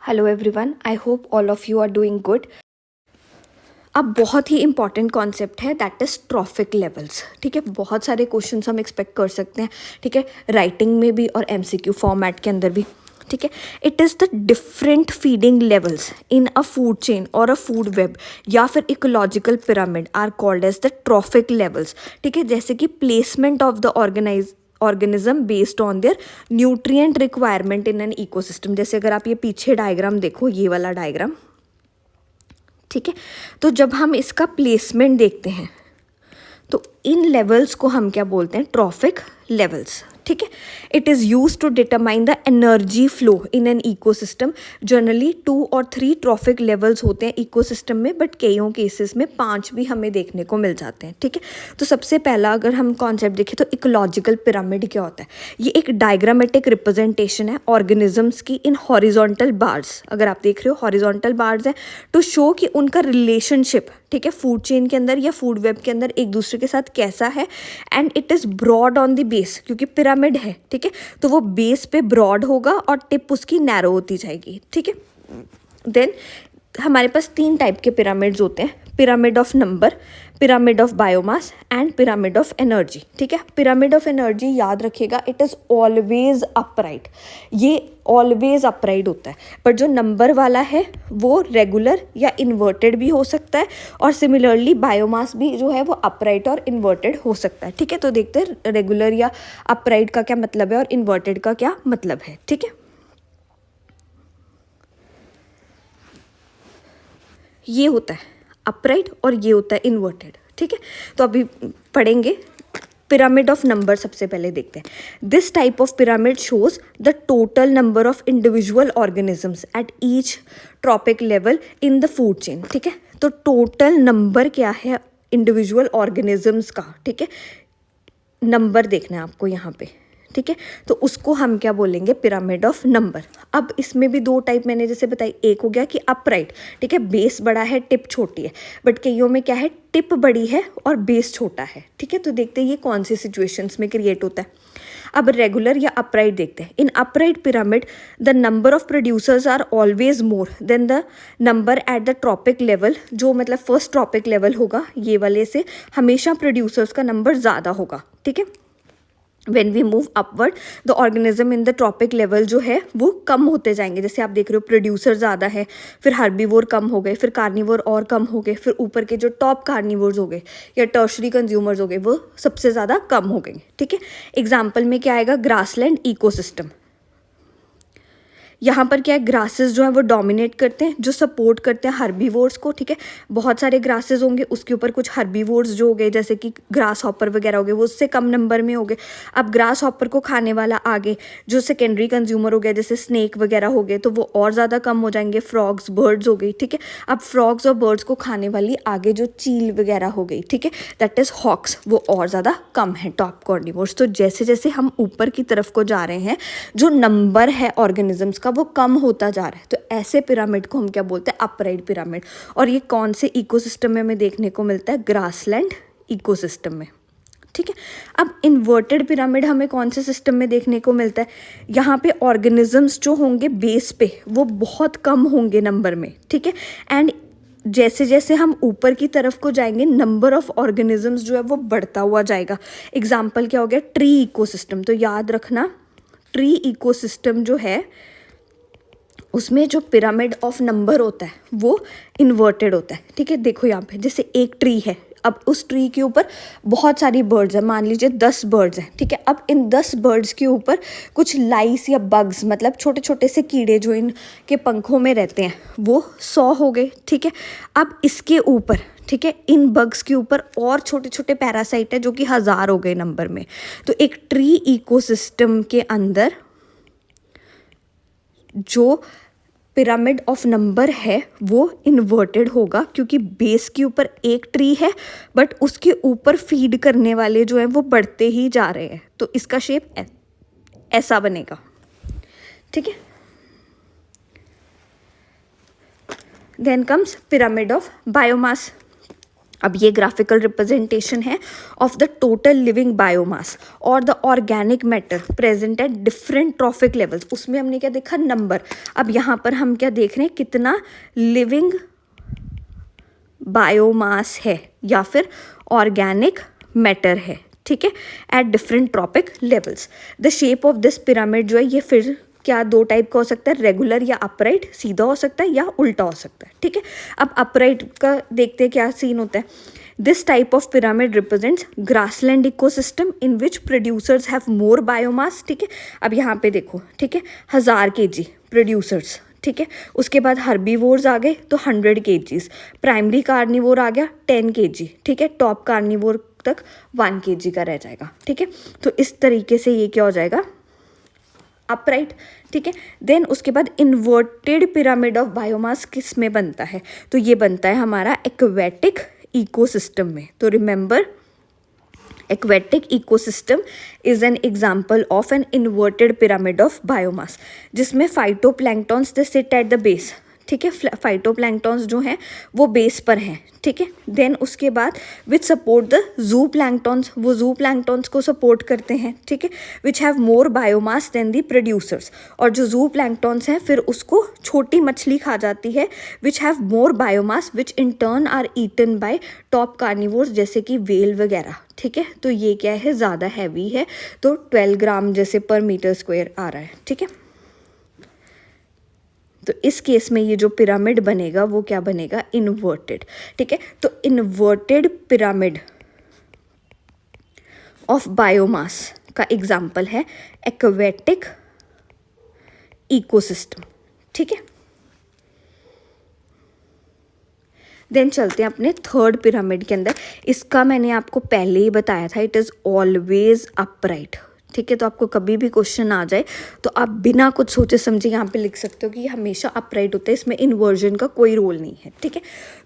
Hello everyone, I hope all of you are doing good. अब बहुत ही important concept है दैट इज़ ट्रॉफिक लेवल्स। ठीक है, बहुत सारे क्वेश्चंस हम एक्सपेक्ट कर सकते हैं। ठीक है, राइटिंग में भी और एमसीक्यू फॉर्मेट के अंदर भी। ठीक है, it is the different feeding levels in a food chain और अ फूड वेब या फिर ecological pyramid are called as the trophic levels. ठीक है, जैसे कि placement of the organism based on their nutrient requirement in an ecosystem. जैसे अगर आप ये पीछे डायग्राम देखो, ये वाला डायग्राम, ठीक है, तो जब हम इसका प्लेसमेंट देखते हैं तो इन लेवल्स को हम क्या बोलते हैं? Trophic levels. ठीक है, it is use to determine the energy flow in an ecosystem. Generally 2 और 3 ट्रॉफिक लेवल्स होते हैं इकोसिस्टम में, बट कईयों केसेस में 5 भी हमें देखने को मिल जाते हैं। ठीक है, तो सबसे पहला अगर हम कॉन्सेप्ट देखें तो इकोलॉजिकल पिरामिड क्या होता है? ये एक डायग्रामेटिक रिप्रेजेंटेशन है ऑर्गेनिजम्स की इन हॉरिजॉन्टल बार्स। अगर आप देख रहे हो हॉरिजॉन्टल बार्स हैं टू शो कि उनका रिलेशनशिप, ठीक है, फूड चेन के अंदर या फूड वेब के अंदर एक दूसरे के साथ कैसा है। And it is broad on the base, क्योंकि पिरामिड है। ठीक है, तो वो बेस पे ब्रॉड होगा और टिप उसकी नैरो होती जाएगी। ठीक है, देन हमारे पास 3 टाइप के पिरामिड्स होते हैं: pyramid of number, pyramid of biomass and pyramid of energy. ठीक है, पिरामिड ऑफ एनर्जी याद रखिएगा, इट इज़ ऑलवेज अपराइट। ये ऑलवेज अपराइट होता है, बट जो नंबर वाला है वो रेगुलर या इन्वर्टेड भी हो सकता है, और सिमिलरली बायोमास भी जो है वो अपराइट और इन्वर्टेड हो सकता है। ठीक है, तो देखते हैं रेगुलर या अपराइट का क्या मतलब है और इन्वर्टेड का क्या मतलब है। ठीक है, ये होता है अपराइट और ये होता है इन्वर्टेड। ठीक है, तो अभी पढ़ेंगे। पिरामिड ऑफ नंबर सबसे पहले देखते हैं। This type of pyramid shows the total number of individual organisms eight each trophic level in the food chain. ठीक है, तो टोटल नंबर क्या है इंडिविजुअल ऑर्गेनिजम्स का? ठीक है, नंबर देखना है आपको यहाँ पे। ठीक है, तो उसको हम क्या बोलेंगे? Pyramid of number. अब इसमें भी 2 टाइप मैंने जैसे बताई, एक हो गया कि अपराइट, ठीक है, बेस बड़ा है टिप छोटी है, बट कईयों में क्या है, टिप बड़ी है और बेस छोटा है। ठीक है, तो देखते हैं ये कौन सी सिचुएशंस में क्रिएट होता है। अब रेगुलर या अपराइट देखते हैं। In upright pyramid the number of producers are always more than the number at the trophic level. जो मतलब फर्स्ट ट्रॉपिक लेवल होगा, ये वाले से हमेशा प्रोड्यूसर्स का नंबर ज़्यादा होगा। ठीक है, when we move upward the organism in the tropic level जो है वो कम होते जाएंगे। जैसे आप देख रहे हो प्रोड्यूसर ज़्यादा है, फिर हार्बीवोर कम हो गए, फिर कार्निवोर और कम हो गए, फिर ऊपर के जो टॉप कार्निवोर्स हो गए या टर्शरी कंज्यूमर्स हो गए वो सबसे ज़्यादा कम हो गए। ठीक है, एग्जाम्पल में क्या आएगा? Grassland ecosystem. यहाँ पर क्या है, ग्रासेस जो है वो डोमिनेट करते हैं, जो सपोर्ट करते हैं हर्बीवोर्स को। ठीक है, बहुत सारे ग्रासेस होंगे, उसके ऊपर कुछ हर्बीवोर्स जो हो गए जैसे कि ग्रास हॉपर वगैरह हो गए, वो उससे कम नंबर में हो गए। अब ग्रास हॉपर को खाने वाला आगे जो सेकेंडरी कंज्यूमर हो गया जैसे स्नेक वगैरह हो गए, तो वो और ज़्यादा कम हो जाएंगे। फ्रॉग्स, बर्ड्स हो गई। ठीक है, अब फ्रॉग्स और बर्ड्स को खाने वाली आगे जो चील वगैरह हो गई, ठीक है, दैट इज़ हॉक्स, वो और ज़्यादा कम है, टॉप कार्निवोर्स। तो जैसे जैसे हम ऊपर की तरफ को जा रहे हैं, जो नंबर है ऑर्गेनिजम्स का वो कम होता जा रहा है। तो ऐसे पिरामिड को हम क्या बोलते हैं? Upright pyramid. और ये कौन से इकोसिस्टम में हमें देखने को मिलता है? ग्रासलैंड इकोसिस्टम में। ठीक है, अब इन्वर्टेड पिरामिड हमें कौन से सिस्टम में देखने को मिलता है? यहाँ पे ऑर्गेनिजम्स जो होंगे बेस पे वो बहुत कम होंगे नंबर में। ठीक है, एंड जैसे जैसे हम ऊपर की तरफ को जाएंगे नंबर ऑफ ऑर्गेनिजम्स जो है वो बढ़ता हुआ जाएगा। एग्जाम्पल क्या हो गया? Tree ecosystem. तो याद रखना, ट्री इकोसिस्टम जो है उसमें जो पिरामिड ऑफ नंबर होता है वो इन्वर्टेड होता है। ठीक है, देखो यहाँ पे जैसे एक ट्री है, अब उस ट्री के ऊपर बहुत सारी बर्ड्स हैं, मान लीजिए 10 बर्ड्स हैं। ठीक है, अब इन 10 बर्ड्स के ऊपर कुछ लाइस या बग्स, मतलब छोटे छोटे से कीड़े जो इनके पंखों में रहते हैं, वो 100 हो गए। ठीक है, अब इसके ऊपर, ठीक है, इन बग्स के ऊपर और छोटे छोटे पैरासाइट है जो कि 1000 हो गए नंबर में। तो एक ट्री इकोसिस्टम के अंदर जो पिरामिड ऑफ नंबर है वो इन्वर्टेड होगा, क्योंकि बेस के ऊपर एक ट्री है बट उसके ऊपर फीड करने वाले जो हैं वो बढ़ते ही जा रहे हैं। तो इसका शेप ऐसा बनेगा। ठीक है, then comes pyramid of biomass. अब ये ग्राफिकल रिप्रेजेंटेशन है of the total living biomass और the organic matter present at different trophic levels. उसमें हमने क्या देखा, नंबर। अब यहाँ पर हम क्या देख रहे हैं, कितना लिविंग बायोमास है या फिर ऑर्गेनिक मैटर है, ठीक है, at different trophic levels. The shape of this pyramid जो है ये फिर क्या दो टाइप का हो सकता है, रेगुलर या अपराइट, सीधा हो सकता है या उल्टा हो सकता है, ठीक है। अब अपराइट का देखते हैं क्या सीन होता है। This type of pyramid represents grassland ecosystem in which producers have more biomass, ठीक है। अब यहाँ पे देखो, ठीक है, 1000 kg प्रोड्यूसर्स, ठीक है। उसके बाद हर्बीवोर्स आ गए तो 100 kg, प्राइमरी कार्निवोर आ गया 10 kg, ठीक है, टॉप कार्निवोर तक 1 kg का रह जाएगा, ठीक है। तो इस तरीके से ये क्या हो जाएगा, अपराइट, ठीक है। देन उसके बाद इन्वर्टेड पिरामिड ऑफ बायोमास किस में बनता है, तो ये बनता है हमारा एक्वेटिक इकोसिस्टम में। तो remember, aquatic ecosystem is an example of an inverted pyramid of biomass, जिसमें phytoplanktons they sit at the base, ठीक है। फाइटोप्लैंक्टॉन्स जो हैं वो बेस पर हैं, ठीक है। देन उसके बाद which support the zooplanktons, वो जू प्लैंक्टॉन्स को सपोर्ट करते हैं, ठीक है, which have more biomass than the producers. और जो जू प्लैंक्टॉन्स हैं फिर उसको छोटी मछली खा जाती है, which have more biomass which in turn are eaten by top carnivores जैसे कि वेल वगैरह, ठीक है। तो ये क्या है, ज़्यादा हैवी है, तो 12 ग्राम जैसे पर मीटर स्क्वायर आ रहा है, ठीक है। तो इस केस में ये जो पिरामिड बनेगा वो क्या बनेगा, इन्वर्टेड, ठीक है। तो इन्वर्टेड पिरामिड ऑफ बायोमास का एग्जाम्पल है एक्वेटिक इकोसिस्टम, ठीक है। देन चलते हैं अपने थर्ड पिरामिड के अंदर। इसका मैंने आपको पहले ही बताया था, इट इज़ ऑलवेज अपराइट, ठीक है। तो आपको कभी भी क्वेश्चन आ जाए तो आप बिना कुछ सोचे समझे यहाँ पे लिख सकते हो कि ये हमेशा अपराइट होता है, इसमें इन्वर्जन का कोई रोल नहीं है, ठीक है।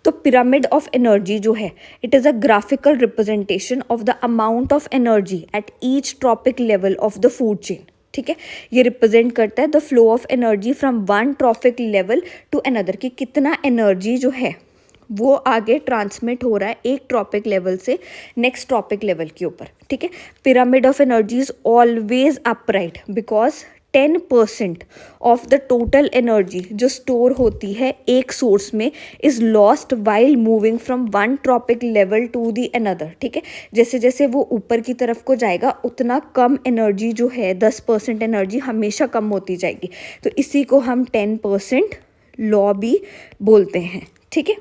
तो पिरामिड ऑफ एनर्जी जो है, it is a graphical representation of the amount of energy at each trophic level of the food chain, ठीक है। ये रिप्रेजेंट करता है the flow of energy from one trophic level to another, कि कितना energy जो है वो आगे ट्रांसमिट हो रहा है एक ट्रॉपिक लेवल से नेक्स्ट ट्रॉपिक लेवल के ऊपर, ठीक है। Pyramid of energy is always upright because 10% of the total energy जो स्टोर होती है एक सोर्स में is lost while moving from one trophic level to the another, ठीक है। जैसे जैसे वो ऊपर की तरफ को जाएगा उतना कम एनर्जी जो है, 10% एनर्जी हमेशा कम होती जाएगी। तो इसी को हम 10% लॉ भी बोलते हैं, ठीक है।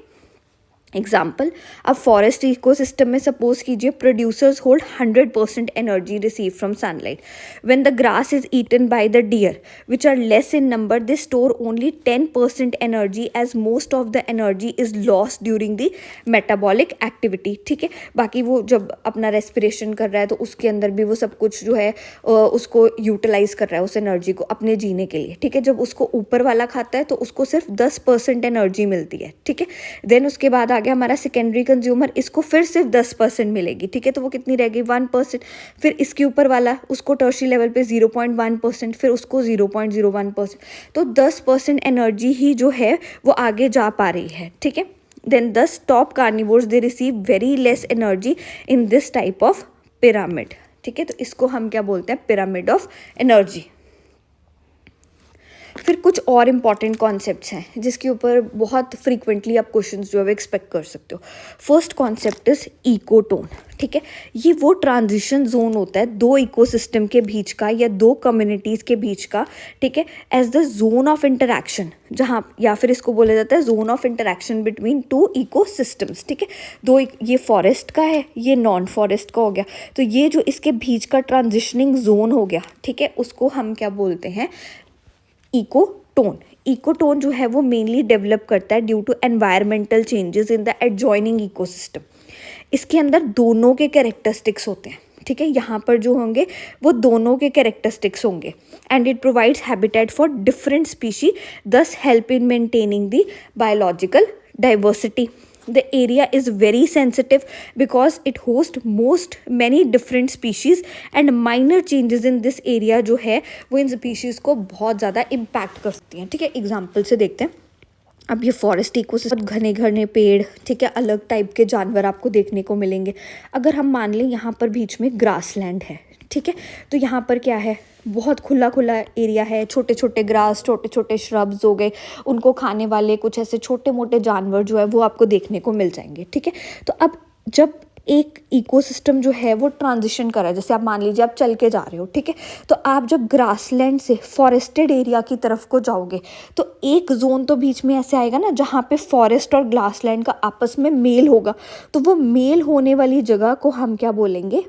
एग्जाम्पल, अब फॉरेस्ट इकोसिस्टम में सपोज कीजिए producers hold 100% energy receive from sunlight. When the grass is eaten by the deer which are less in number, they store only 10% energy as most of the energy is lost during the metabolic activity, ठीक है। बाकी वो जब अपना respiration कर रहा है तो उसके अंदर भी वो सब कुछ जो है उसको यूटिलाइज कर रहा है उस एनर्जी को अपने जीने के लिए, ठीक है। जब उसको ऊपर वाला खाता है तो उसको सिर्फ 10% एनर्जी मिलती है, ठीक है। देन उसके बाद आगे हमारा सेकेंडरी कंज्यूमर, इसको फिर सिर्फ 10% मिलेगी, ठीक है। तो वो कितनी रहेगी, 1%। फिर इसके ऊपर वाला उसको टर्शियरी लेवल पे 0.1%, फिर उसको 0.01%। तो 10% एनर्जी ही जो है वो आगे जा पा रही है, ठीक है। Then 10 top carnivores they receive very less energy in this type of pyramid, ठीक है। तो इसको हम क्या बोलते हैं, पिरामिड ऑफ एनर्जी। फिर कुछ और इम्पॉर्टेंट कॉन्सेप्ट्स हैं जिसके ऊपर बहुत फ्रीक्वेंटली आप क्वेश्चंस जो है एक्सपेक्ट कर सकते हो। फर्स्ट कॉन्सेप्ट इज इकोटोन, ठीक है। ये वो ट्रांजिशन जोन होता है दो इकोसिस्टम के बीच का या दो कम्युनिटीज़ के बीच का, ठीक है, as the zone of interaction, जहाँ या फिर इसको बोला जाता है zone of interaction between two ecosystems, ठीक है। ये फॉरेस्ट का है, ये नॉन फॉरेस्ट का हो गया, तो ये जो इसके बीच का ट्रांजिशनिंग जोन हो गया, ठीक है, उसको हम क्या बोलते हैं, इकोटोन। इकोटोन जो है वो मेनली डेवलप करता है due to environmental changes in the adjoining ecosystem. इसके अंदर दोनों के कैरेक्टरिस्टिक्स होते हैं, ठीक है। यहाँ पर जो होंगे वो दोनों के कैरेक्टरिस्टिक्स होंगे and it provides habitat for different species, thus help in maintaining the biological diversity. The area is very sensitive because it hosts many different species and minor changes in this area जो है वो इन species को बहुत ज़्यादा impact करती हैं, ठीक है। एग्जाम्पल से देखते हैं। अब ये फॉरेस्ट इकोसिस्टम, घने घने पेड़, ठीक है, अलग टाइप के जानवर आपको देखने को मिलेंगे। अगर हम मान लें यहाँ पर बीच में ग्रासलैंड है, ठीक है, तो यहाँ पर क्या है, बहुत खुला खुला एरिया है, छोटे छोटे ग्रास, छोटे छोटे श्रब्स हो गए, उनको खाने वाले कुछ ऐसे छोटे मोटे जानवर जो है वो आपको देखने को मिल जाएंगे, ठीक है। तो अब जब एक इकोसिस्टम जो है वो ट्रांजिशन कर रहा है, जैसे आप मान लीजिए आप चल के जा रहे हो, ठीक है, तो आप जब ग्रासलैंड से फॉरेस्टेड एरिया की तरफ को जाओगे तो एक जोन तो बीच में ऐसे आएगा ना जहाँ पे फॉरेस्ट और ग्रासलैंड का आपस में मेल होगा, तो वो मेल होने वाली जगह को हम क्या बोलेंगे,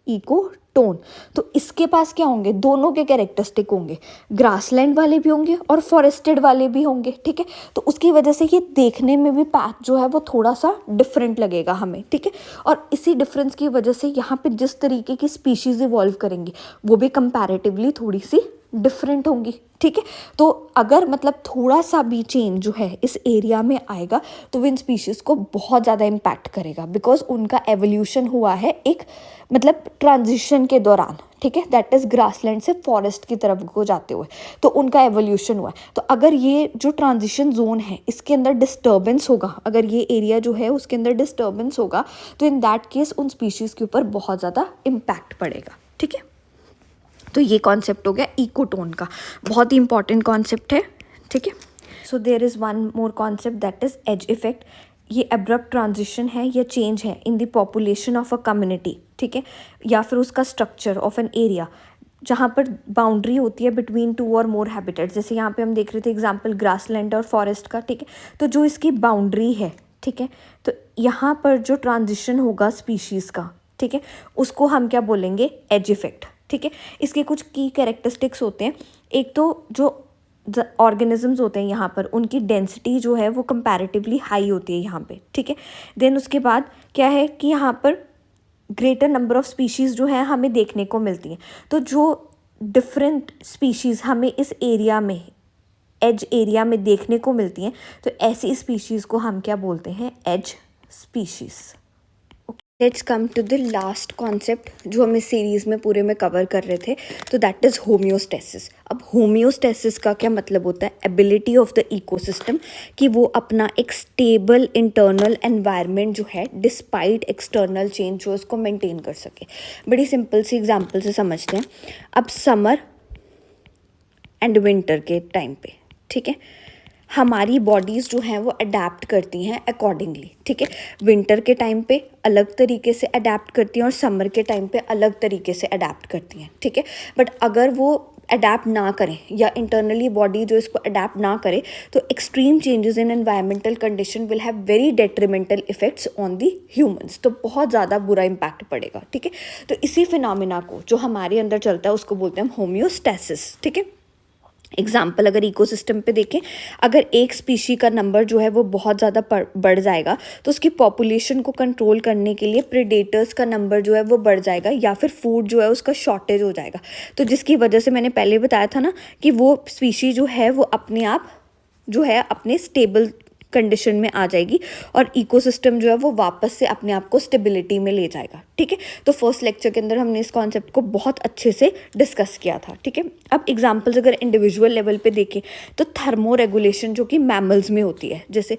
इको टोन। तो इसके पास क्या होंगे, दोनों के कैरेक्टरिस्टिक होंगे, ग्रासलैंड वाले भी होंगे और फॉरेस्टेड वाले भी होंगे, ठीक है। तो उसकी वजह से ये देखने में भी पैथ जो है वो थोड़ा सा डिफरेंट लगेगा हमें, ठीक है। और इसी डिफरेंस की वजह से यहाँ पे जिस तरीके की स्पीशीज़ इवॉल्व करेंगी वो भी कंपैरेटिवली थोड़ी सी डिफरेंट होंगी, ठीक है। तो अगर मतलब थोड़ा सा भी चेंज जो है इस एरिया में आएगा तो वो इन स्पीशीज़ को बहुत ज़्यादा इम्पैक्ट करेगा, बिकॉज उनका एवोल्यूशन हुआ है एक मतलब ट्रांजिशन के दौरान, ठीक है, दैट इज़ ग्रासलैंड से फॉरेस्ट की तरफ को जाते हुए, तो उनका एवोल्यूशन हुआ है। तो अगर ये जो ट्रांजिशन जोन है इसके अंदर डिस्टर्बेंस होगा, अगर ये एरिया जो है उसके अंदर डिस्टर्बेंस होगा तो इन दैट केस उन स्पीशीज़ के ऊपर बहुत ज़्यादा इम्पैक्ट पड़ेगा, ठीक है। तो ये कॉन्सेप्ट हो गया इकोटोन का, बहुत ही इंपॉर्टेंट कॉन्सेप्ट है, ठीक है। So there is one more concept that is edge effect. ये एब्रप्ट ट्रांजिशन है या चेंज है in the population of a community, ठीक है, या फिर उसका स्ट्रक्चर ऑफ एन एरिया जहाँ पर बाउंड्री होती है बिटवीन टू और मोर हैबिटेट्स। जैसे यहाँ पे हम देख रहे थे एग्जांपल ग्रासलैंड और फॉरेस्ट का, ठीक है। तो जो इसकी बाउंड्री है, ठीक है, तो यहाँ पर जो ट्रांजिशन होगा स्पीशीज़ का, ठीक है, उसको हम क्या बोलेंगे, एज इफेक्ट, ठीक है। इसके कुछ की कैरेक्टरिस्टिक्स होते हैं। एक तो जो ऑर्गेनिजम्स होते हैं यहाँ पर उनकी डेंसिटी जो है वो कंपैरेटिवली हाई होती है यहाँ पे, ठीक है। देन उसके बाद क्या है कि यहाँ पर ग्रेटर नंबर ऑफ स्पीशीज़ जो है हमें देखने को मिलती हैं। तो जो डिफरेंट स्पीशीज़ हमें इस एरिया में, एज एरिया में देखने को मिलती हैं, तो ऐसी स्पीशीज़ को हम क्या बोलते हैं, edge species. Let's come to the last concept जो हम इस सीरीज़ में पूरे में कवर कर रहे थे, तो दैट इज़ होम्योस्टेसिस। अब होम्योस्टेसिस का क्या मतलब होता है, एबिलिटी ऑफ द इकोसिस्टम कि वो अपना एक स्टेबल इंटरनल एनवायरनमेंट जो है डिस्पाइट एक्सटर्नल चेंज जो उसको मेंटेन कर सके। बड़ी सिंपल सी एग्जांपल से समझते हैं। अब समर एंड विंटर के टाइम पे, ठीक है, हमारी बॉडीज़ जो हैं वो अडेप्ट करती हैं अकॉर्डिंगली, ठीक है। विंटर के टाइम पे अलग तरीके से अडेप्ट करती हैं और समर के टाइम पे अलग तरीके से अडेप्ट करती हैं, ठीक है। बट अगर वो अडेप्ट ना करें या इंटरनली बॉडी जो इसको अडेप्ट ना करे तो extreme changes in environmental condition will have very detrimental effects on the humans, तो बहुत ज़्यादा बुरा इम्पैक्ट पड़ेगा, ठीक है। तो इसी फिनोमिना को जो हमारे अंदर चलता है उसको बोलते हैं होम्योस्टेसिस, ठीक है। एग्जाम्पल अगर इकोसिस्टम पे देखें, अगर एक स्पीशी का नंबर जो है वो बहुत ज़्यादा बढ़ जाएगा तो उसकी पॉपुलेशन को कंट्रोल करने के लिए प्रेडेटर्स का नंबर जो है वो बढ़ जाएगा या फिर फूड जो है उसका शॉर्टेज हो जाएगा। तो जिसकी वजह से मैंने पहले बताया था ना कि वो स्पीशी जो है वो अपने आप जो है अपने स्टेबल कंडीशन में आ जाएगी और इकोसिस्टम जो है वो वापस से अपने आप को स्टेबिलिटी में ले जाएगा, ठीक है। तो फर्स्ट लेक्चर के अंदर हमने इस कॉन्सेप्ट को बहुत अच्छे से डिस्कस किया था, ठीक है। अब एग्जांपल्स अगर इंडिविजुअल लेवल पे देखें तो थर्मो रेगुलेशन जो कि मैमल्स में होती है, जैसे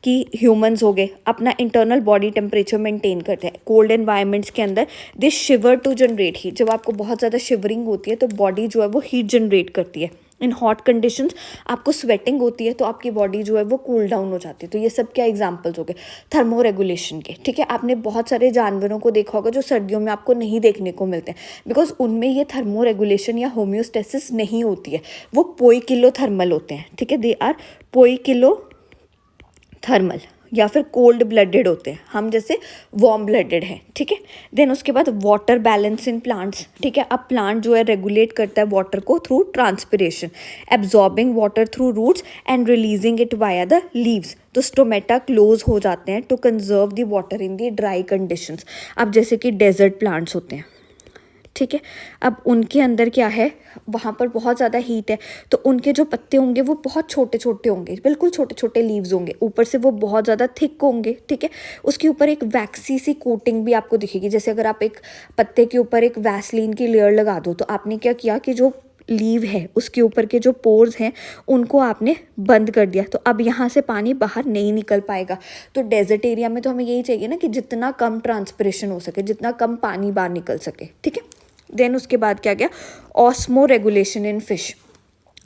कि ह्यूमंस हो गए अपना इंटरनल बॉडी टेम्परेचर मेंटेन करते हैं कोल्ड एनवायरनमेंट्स के अंदर, दे शिवर टू जनरेट हीट। जब आपको बहुत ज़्यादा शिवरिंग होती है तो बॉडी जो है वो हीट जनरेट करती है। इन हॉट कंडीशंस आपको स्वेटिंग होती है तो आपकी बॉडी जो है वो कूल डाउन हो जाती है। तो ये सब क्या एग्जांपल्स हो गए थर्मो रेगुलेशन के, ठीक है। आपने बहुत सारे जानवरों को देखा होगा जो सर्दियों में आपको नहीं देखने को मिलते हैं, बिकॉज उनमें ये थर्मो रेगुलेशन या होम्योस्टेसिस नहीं होती है, वो पोइकिलो थर्मल होते हैं, ठीक है। दे आर पोइकिलो थर्मल या फिर कोल्ड ब्लडेड होते हैं, हम जैसे वार्म ब्लडेड हैं, ठीक है। देन उसके बाद वाटर बैलेंस इन प्लांट्स, ठीक है। अब प्लांट जो है रेगुलेट करता है वाटर को through transpiration, absorbing water through roots and releasing it via the leaves. तो स्टोमेटा क्लोज हो जाते हैं to conserve the water in the dry conditions. अब जैसे कि डेजर्ट प्लांट्स होते हैं, ठीक है। अब उनके अंदर क्या है, वहाँ पर बहुत ज़्यादा हीट है तो उनके जो पत्ते होंगे वो बहुत छोटे छोटे होंगे, बिल्कुल छोटे छोटे लीव्स होंगे, ऊपर से वो बहुत ज़्यादा थिक होंगे, ठीक है। उसके ऊपर एक वैक्सी सी कोटिंग भी आपको दिखेगी। जैसे अगर आप एक पत्ते के ऊपर एक वैसलीन की लेयर लगा दो तो आपने क्या किया कि जो लीव है उसके ऊपर के जो पोर्स हैं उनको आपने बंद कर दिया, तो अब यहाँ से पानी बाहर नहीं निकल पाएगा। तो डेजर्ट एरिया में तो हमें यही चाहिए ना कि जितना कम ट्रांसपिरेशन हो सके, जितना कम पानी बाहर निकल सके, ठीक है। देन उसके बाद क्या गया, ऑस्मो रेगुलेशन इन फिश।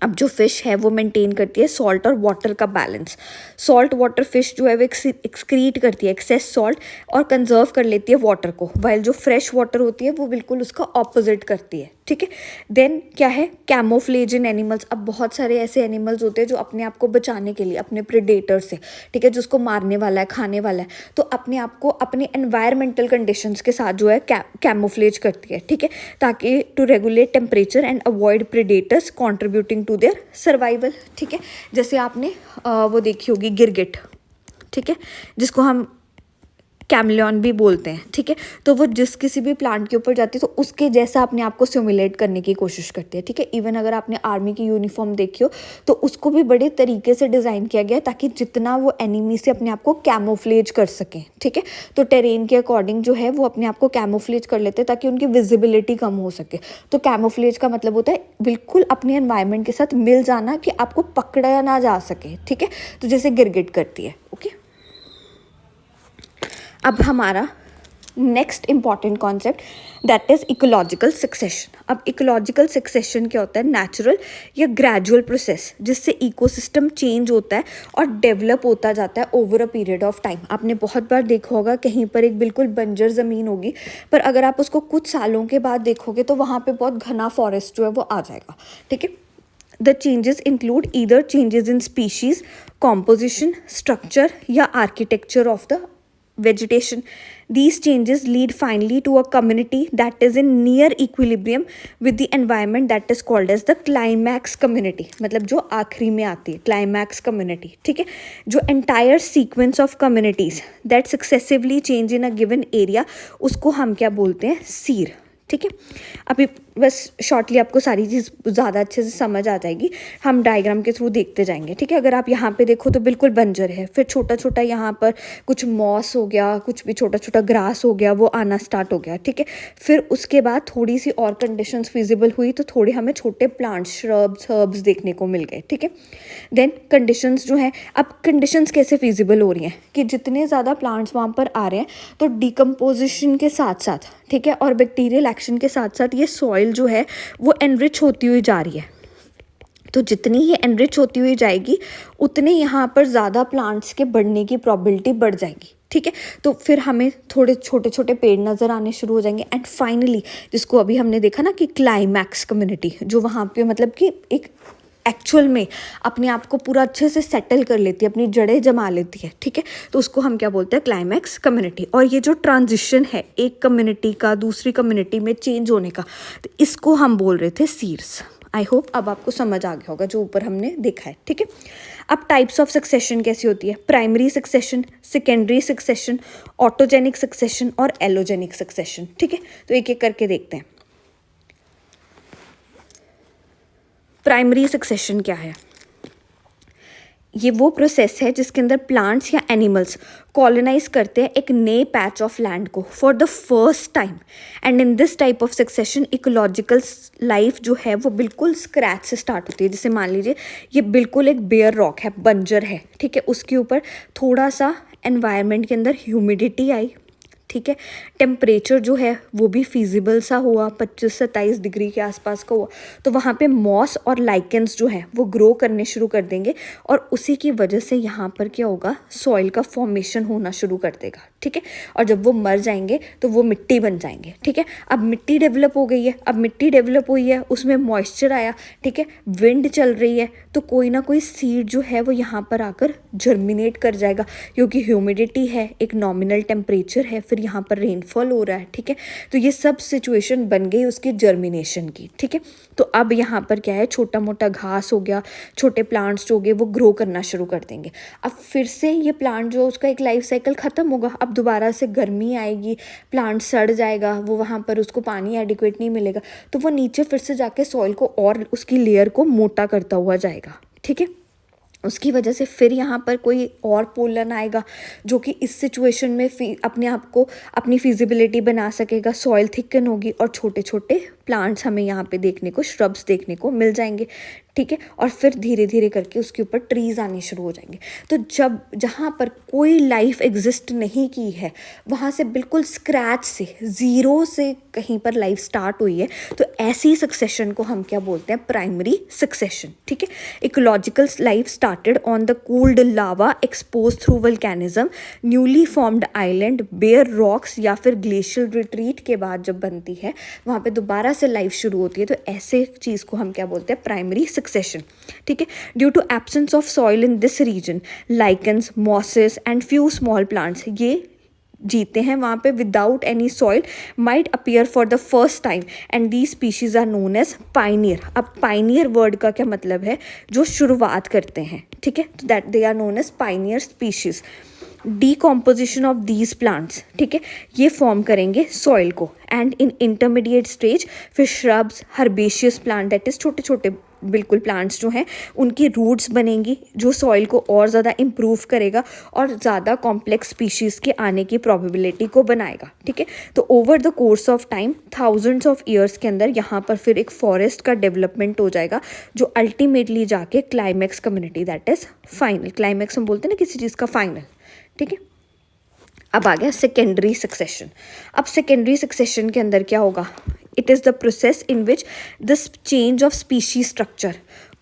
अब जो फ़िश है वो मेंटेन करती है सॉल्ट और वाटर का बैलेंस। सॉल्ट वाटर फ़िश जो है वो एक्सक्रीट करती है एक्सेस सॉल्ट और कंजर्व कर लेती है वाटर को, वाइल जो फ्रेश वाटर होती है वो बिल्कुल उसका ऑपोजिट करती है, ठीक है। देन क्या है, कैमोफ्लेज इन एनिमल्स। अब बहुत सारे ऐसे एनिमल्स होते हैं जो अपने आप को बचाने के लिए अपने प्रेडेटर से, ठीक है, जिसको मारने वाला है, खाने वाला है, तो अपने आप को अपने एनवायरमेंटल कंडीशंस के साथ जो है कैमोफ्लेज करती है, ठीक है, ताकि to regulate temperature and avoid predators contributing to their survival, ठीक है। जैसे आपने वो देखी होगी गिरगिट, ठीक है, जिसको हम कैमलियन भी बोलते हैं, ठीक है। तो वो जिस किसी भी प्लांट के ऊपर जाती है तो उसके जैसा अपने आप को सिमुलेट करने की कोशिश करती है, ठीक है। इवन अगर आपने आर्मी की यूनिफॉर्म देखी हो तो उसको भी बड़े तरीके से डिज़ाइन किया गया ताकि जितना वो एनिमी से अपने आप को कैमोफ्लेज कर सकें, ठीक है। तो टेरेन के अकॉर्डिंग जो है वो अपने आप को कैमोफ्लेज कर लेते हैं ताकि उनकी विजिबिलिटी कम हो सके। तो कैमोफ्लेज का मतलब होता है बिल्कुल अपने एनवायरनमेंट के साथ मिल जाना कि आपको पकड़ा ना जा सके, ठीक है। तो जैसे गिरगिट करती है, ओके। अब हमारा next important concept that is ecological succession. अब इकोलॉजिकल सक्सेशन क्या होता है, नेचुरल या ग्रेजुअल प्रोसेस जिससे इकोसिस्टम चेंज होता है और डेवलप होता जाता है over a period of time. आपने बहुत बार देखा होगा कहीं पर एक बिल्कुल बंजर ज़मीन होगी, पर अगर आप उसको कुछ सालों के बाद देखोगे तो वहाँ पे बहुत घना फॉरेस्ट जो है वो आ जाएगा, ठीक है। The changes include either changes in species, composition, structure या architecture of the vegetation. These changes lead finally to a community that is in near equilibrium with the environment that is called as the climax community. मतलब जो आखिरी में आती है climax community, ठीक है। जो entire sequence of communities that successively change in a given area उसको हम क्या बोलते हैं, सीर, ठीक है। अभी बस शॉर्टली आपको सारी चीज़ ज़्यादा अच्छे से समझ आ जाएगी, हम डायग्राम के थ्रू देखते जाएंगे, ठीक है। अगर आप यहाँ पे देखो तो बिल्कुल बंजर है, फिर छोटा छोटा यहाँ पर कुछ मॉस हो गया, कुछ भी छोटा छोटा ग्रास हो गया, वो आना स्टार्ट हो गया, ठीक है। फिर उसके बाद थोड़ी सी और कंडीशंस फिजिबल हुई तो थोड़े हमें छोटे प्लांट्स, श्रब्स, हर्ब्स देखने को मिल गए, ठीक है। देन कंडीशंस जो हैं, अब कंडीशंस कैसे फिजिबल हो रही हैं कि जितने ज़्यादा प्लांट्स वहाँ पर आ रहे हैं तो डिकम्पोजिशन के साथ साथ, ठीक है, और बैक्टीरियल एक्शन के साथ साथ ये सॉइल जो है वो एनरिच होती हुई जा रही है। तो जितनी ही एनरिच होती हुई जाएगी उतने यहाँ पर ज़्यादा प्लांट्स के बढ़ने की प्रोबेबिलिटी बढ़ जाएगी, ठीक है। तो फिर हमें थोड़े छोटे छोटे पेड़ नज़र आने शुरू हो जाएंगे एंड फाइनली जिसको अभी हमने देखा ना कि क्लाइमैक्स कम्युनिटी, जो वहाँ पे मतलब कि एक एक्चुअल में अपने आप को पूरा अच्छे से सेटल कर लेती है, अपनी जड़ें जमा लेती है, ठीक है। तो उसको हम क्या बोलते हैं, क्लाइमैक्स कम्युनिटी। और ये जो ट्रांजिशन है एक कम्युनिटी का दूसरी कम्युनिटी में चेंज होने का, तो इसको हम बोल रहे थे सीर्स। आई होप अब आपको समझ आ गया होगा जो ऊपर हमने देखा है, ठीक है। अब टाइप्स ऑफ सक्सेशन कैसी होती है, primary succession, secondary succession, autogenic succession और एलोजेनिक सक्सेशन, ठीक है। तो एक एक करके देखते हैं। प्राइमरी सक्सेशन क्या है, ये वो प्रोसेस है जिसके अंदर प्लांट्स या एनिमल्स कॉलोनाइज करते हैं एक नए पैच ऑफ लैंड को for the first time. And in this type of succession ecological life जो है वो बिल्कुल स्क्रैच से स्टार्ट होती है। जैसे मान लीजिए ये बिल्कुल एक बेयर रॉक है, बंजर है, ठीक है, उसके ऊपर थोड़ा सा एनवायरनमेंट के अंदर ह्यूमिडिटी आई, ठीक है, टेम्परेचर जो है वो भी फिजिबल सा हुआ, 25-27 डिग्री के आसपास का हुआ, तो वहाँ पे मॉस और लाइकेंस जो है वो ग्रो करने शुरू कर देंगे और उसी की वजह से यहाँ पर क्या होगा, सॉइल का फॉर्मेशन होना शुरू कर देगा, ठीक है। और जब वो मर जाएंगे तो वो मिट्टी बन जाएंगे, ठीक है। अब मिट्टी डेवलप हो गई है, अब मिट्टी डेवलप हुई है, उसमें मॉइस्चर आया, ठीक है, विंड चल रही है, तो कोई ना कोई सीड जो है वो यहाँ पर आकर जर्मिनेट कर जाएगा क्योंकि ह्यूमिडिटी है, एक नॉमिनल टेम्परेचर है, फिर यहाँ पर रेनफॉल हो रहा है, ठीक है। तो ये सब सिचुएशन बन गई उसकी जर्मिनेशन की, ठीक है। तो अब यहाँ पर क्या है, छोटा मोटा घास हो गया, छोटे प्लांट्स जो हो गए वो ग्रो करना शुरू कर देंगे। अब फिर से ये प्लांट जो उसका एक लाइफ साइकिल ख़त्म होगा, अब दोबारा से गर्मी आएगी, प्लांट सड़ जाएगा, वो वहाँ पर उसको पानी एडिक्वेट नहीं मिलेगा, तो वो नीचे फिर से जाके सॉइल को और उसकी लेयर को मोटा करता हुआ जाएगा, ठीक है। उसकी वजह से फिर यहाँ पर कोई और पोलन आएगा जो कि इस सिचुएशन में अपने आप को अपनी फिजिबिलिटी बना सकेगा, सॉइल थिकन होगी और छोटे छोटे प्लांट्स हमें यहाँ पे देखने को, श्रब्स देखने को मिल जाएंगे, ठीक है। और फिर धीरे धीरे करके उसके ऊपर ट्रीज आने शुरू हो जाएंगे। तो जब जहाँ पर कोई लाइफ एग्जिस्ट नहीं की है, वहाँ से बिल्कुल स्क्रैच से, ज़ीरो से कहीं पर लाइफ स्टार्ट हुई है, तो ऐसी सक्सेशन को हम क्या बोलते हैं, प्राइमरी सक्सेशन, ठीक है। Ecological life started on the cooled lava expose through volcanism, newly formed island, bare rocks या फिर ग्लेशियल रिट्रीट के बाद जब बनती है, वहाँ पे दोबारा से लाइफ शुरू होती है। तो ऐसे चीज़ को हम क्या बोलते हैं, प्राइमरी सक्सेशन, ठीक है। Due to absence of soil in this region, lichens, mosses and few small plants, ये जीते हैं वहाँ पे without any soil, might appear for the first time and the species are known as pioneer. अब pioneer word का क्या मतलब है, जो शुरुआत करते हैं, ठीक है, that they are known as pioneer species. Decomposition of these plants, ठीक है, ये फॉर्म करेंगे सॉइल को, एंड इन इंटरमीडिएट स्टेज फिर shrubs, herbaceous plant, that is छोटे छोटे बिल्कुल प्लांट्स जो हैं, उनकी रूट्स बनेंगी जो सॉइल को और ज़्यादा इम्प्रूव करेगा और ज़्यादा कॉम्प्लेक्स स्पीशीज़ के आने की प्रोबेबिलिटी को बनाएगा, ठीक है। तो over the course of time, thousands of years के अंदर यहाँ पर फिर एक फॉरेस्ट का डेवलपमेंट हो जाएगा, जो अल्टीमेटली जाके climax community, that is final, climax हम बोलते हैं ना किसी चीज़ का फाइनल, ठीक है। अब आ गया सेकेंडरी सक्सेशन। अब सेकेंडरी सक्सेशन के अंदर क्या होगा, it is the process in which the change of species structure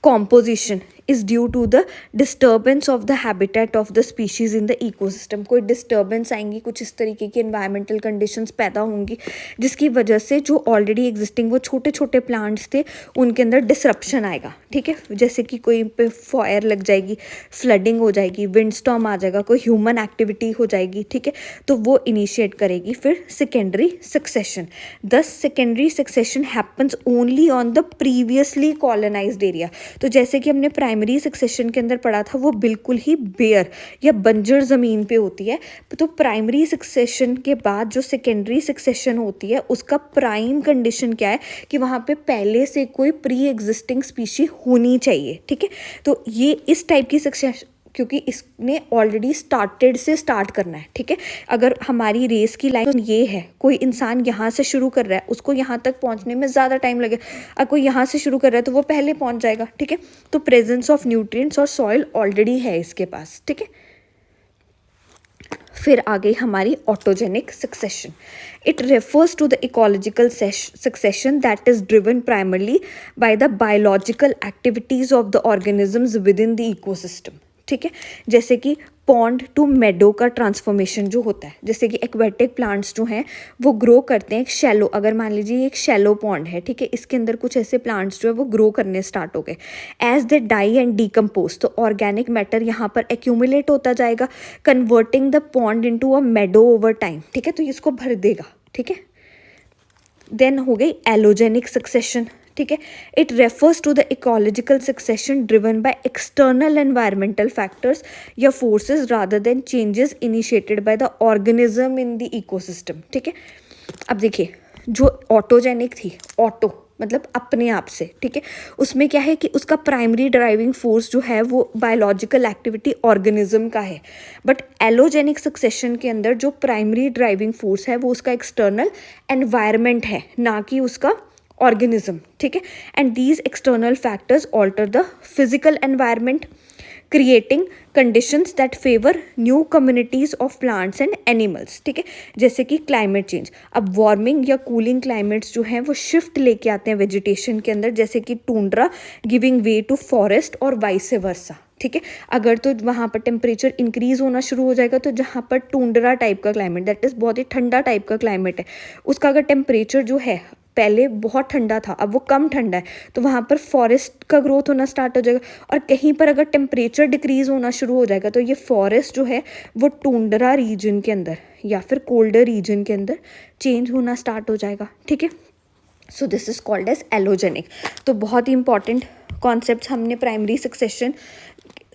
composition is due to the disturbance of the habitat of the species in the ecosystem। कोई disturbance आएंगी, कुछ इस तरीके की environmental conditions पैदा होंगी जिसकी वजह से जो already existing वो छोटे छोटे plants थे उनके अंदर disruption आएगा, ठीक है। जैसे कि कोई पे fire लग जाएगी, flooding हो जाएगी, windstorm आ जाएगा, कोई human activity हो जाएगी, ठीक है, तो वो initiate करेगी फिर secondary succession। Thus secondary succession happens only on the previously colonized area। तो जैसे कि हमने प्राइमरी सक्सेशन के अंदर पढ़ा था, वो बिल्कुल ही बेयर या बंजर ज़मीन पे होती है। तो प्राइमरी सक्सेशन के बाद जो सेकेंडरी सक्सेशन होती है, उसका प्राइम कंडीशन क्या है कि वहाँ पे पहले से कोई प्री एग्जिस्टिंग स्पीशी होनी चाहिए, ठीक है। तो ये इस टाइप की सक्सेशन, क्योंकि इसने ऑलरेडी स्टार्टेड से स्टार्ट करना है, ठीक है। अगर हमारी रेस की लाइन तो ये है, कोई इंसान यहाँ से शुरू कर रहा है, उसको यहाँ तक पहुँचने में ज़्यादा टाइम लगे, अगर कोई यहाँ से शुरू कर रहा है तो वो पहले पहुँच जाएगा, ठीक है। तो प्रेजेंस ऑफ न्यूट्रिएंट्स और सॉइल ऑलरेडी है इसके पास, ठीक है। फिर आ गई हमारी autogenic succession. It refers to the ecological succession that is driven primarily by the biological activities of the organisms within the ecosystem, ठीक है। जैसे कि पॉन्ड टू मेडो का ट्रांसफॉर्मेशन जो होता है, जैसे कि एक्वेटिक प्लांट्स जो हैं वो ग्रो करते हैं एक शैलो, अगर मान लीजिए एक शैलो पॉन्ड है, ठीक है, इसके अंदर कुछ ऐसे प्लांट्स जो है वो ग्रो करने स्टार्ट हो गए। As they die and decompose, तो ऑर्गेनिक मैटर यहाँ पर एक्यूमुलेट होता जाएगा, converting the pond into a meadow over time, ठीक है, तो इसको भर देगा, ठीक है। देन हो गई एलोजेनिक सक्सेशन, ठीक है। It refers to the ecological succession driven by external environmental factors या forces rather than changes initiated by the organism in the ecosystem, ठीक है। अब देखिए, जो ऑटोजेनिक थी, ऑटो मतलब अपने आप से, ठीक है, उसमें क्या है कि उसका प्राइमरी ड्राइविंग फोर्स जो है वो बायोलॉजिकल एक्टिविटी ऑर्गेनिज्म का है। बट एलोजेनिक सक्सेशन के अंदर जो प्राइमरी ड्राइविंग फोर्स है वो उसका एक्सटर्नल एनवायरनमेंट है, ना कि उसका ऑर्गेनिज्म, ठीक है। And these external factors alter the physical environment, creating conditions that favour new communities of plants and animals, ठीक है। जैसे कि क्लाइमेट चेंज, अब वार्मिंग या कूलिंग क्लाइमेट्स जो हैं वो शिफ्ट लेके आते हैं वेजिटेशन के अंदर, जैसे कि tundra giving way to forest और वाइस वर्सा, ठीक है। अगर तो वहाँ पर टेम्परेचर इंक्रीज होना शुरू हो जाएगा, तो जहाँ पर टूंड्रा टाइप का क्लाइमेट, दैट इज़ बहुत ही ठंडा टाइप का क्लाइमेट है, उसका अगर टेम्परेचर जो है पहले बहुत ठंडा था, अब वो कम ठंडा है, तो वहाँ पर फॉरेस्ट का ग्रोथ होना स्टार्ट हो जाएगा। और कहीं पर अगर टेम्परेचर डिक्रीज़ होना शुरू हो जाएगा, तो ये फॉरेस्ट जो है वो टूंड्रा रीजन के अंदर या फिर कोल्डर रीजन के अंदर चेंज होना स्टार्ट हो जाएगा, ठीक है। So this is called as allogenic. तो बहुत ही इंपॉर्टेंट कॉन्सेप्ट हमने प्राइमरी सक्सेशन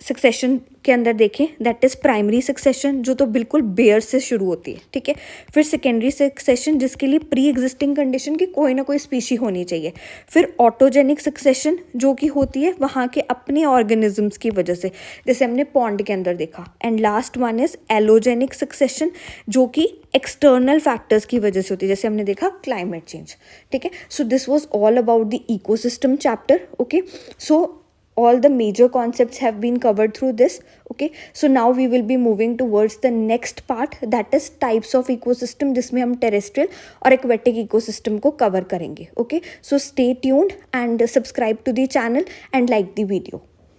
सक्सेशन के अंदर देखें दैट इज़ प्राइमरी सक्सेशन, जो तो बिल्कुल बेयर से शुरू होती है, ठीक है। फिर सेकेंडरी सक्सेशन जिसके लिए प्री एग्जिस्टिंग कंडीशन की कोई ना कोई स्पीशी होनी चाहिए। फिर ऑटोजेनिक सक्सेशन जो कि होती है वहाँ के अपने ऑर्गेनिजम्स की वजह से, जैसे हमने पॉन्ड के अंदर देखा। And last one is allogenic succession जो कि एक्सटर्नल फैक्टर्स की वजह से होती है, जैसे हमने देखा क्लाइमेट चेंज, ठीक है। So this was all about the ecosystem chapter, okay. So all the major concepts have been covered through this, okay. So now we will be moving towards the next part, that is types of ecosystem, जिसमें हम terrestrial और aquatic ecosystem को cover करेंगे, okay. So stay tuned and subscribe to the channel and like the video.